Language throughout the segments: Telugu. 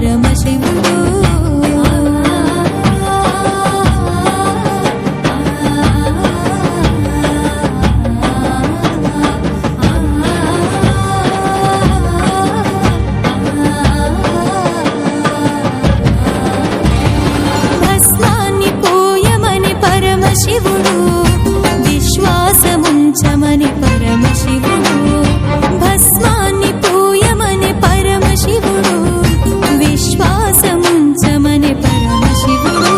పరమశివుడు. భస్మాన్ని పోయమని పరమశివుడు, విశ్వాసముంచమని పరమశివుడు. భస్మాన్ని పోయమని పరమశివుడు, విశ్వాసముంచమని పరమశివుడు.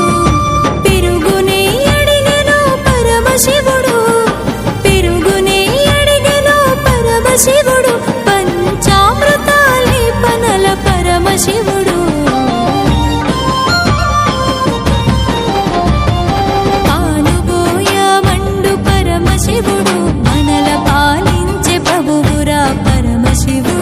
పెరుగునే అడిగెను పరమశివుడు, పెరుగునే అడిగెను పరమశివుడు. పంచామృతాలే పనల పరమశివుడు. పాలుబోయమండు పరమశివుడు, మనల పాలించే ప్రభువురా పరమశివుడు.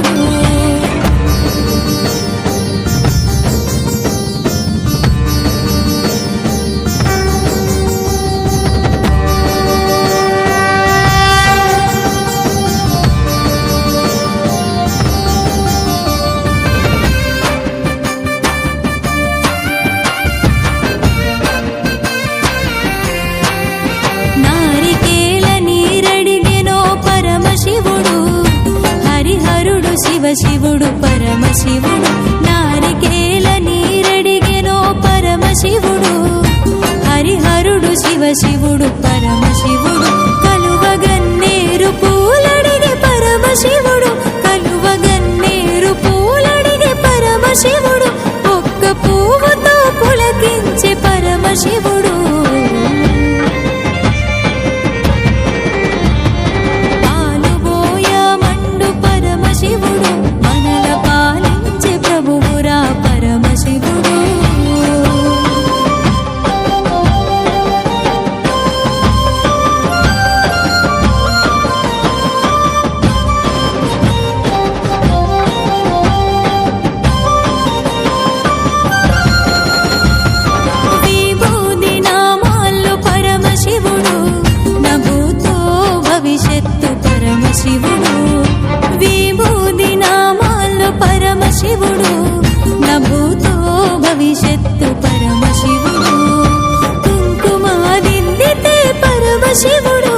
నారికేల నీరడిగెనో పరమశివుడు, హరిహరుడు శివశివుడు పరమశివుడు. నారికేల నీరడిగెనో పరమశివుడు, హరిహరుడు శివశివుడు పరమశివుడు. కలువగన్నేరు పూలడిగే పరమశివుడు, కలువగన్నేరు పూలడిగే పరమశివుడు. ఒక్క పువ్వుతో పులకించే పరమశివుడు. పాలుబోయమండు పరమశివుడు, మనల పాలించే ప్రభువురా పరమశివుడు. విభూది నామాల్లో పరమశివుడు, నభూతో భవిష్యత్తు పరమశివుడు. విభూది నామాల్లో పరమశివుడు, నభూతో భవిష్యత్తు పరమశివుడు. కుంకుమాదిందితే పరమశివుడు,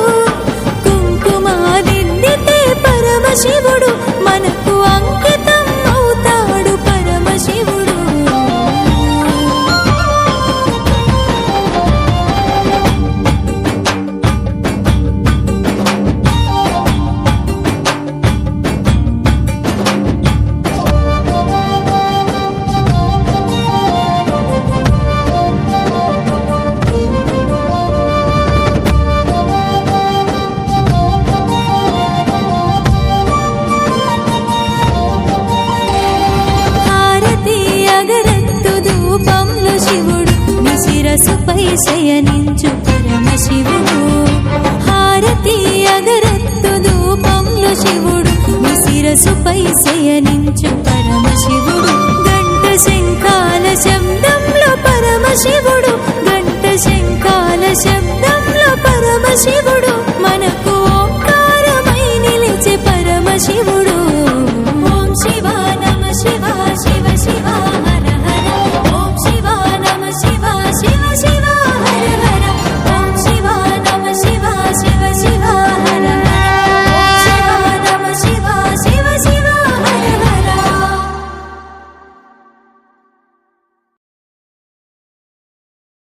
కుంకుమాదిందితే పరమశివుడు. మనకు అంకితం అవుతాడు పరమశివుడు. హారతి అగరత్తు ధూపంలో శివుడు, నీ శిరసుపై శయనించు పరమశివుడు. హారతి అగరత్తు ధూపంలో శివుడు, నీ శిరసుపై శయనించు పరమశివుడు. గంట శంఖాల శబ్దంలో పరమశివుడు, గంట శంఖాల శబ్దంలో పరమశివుడు.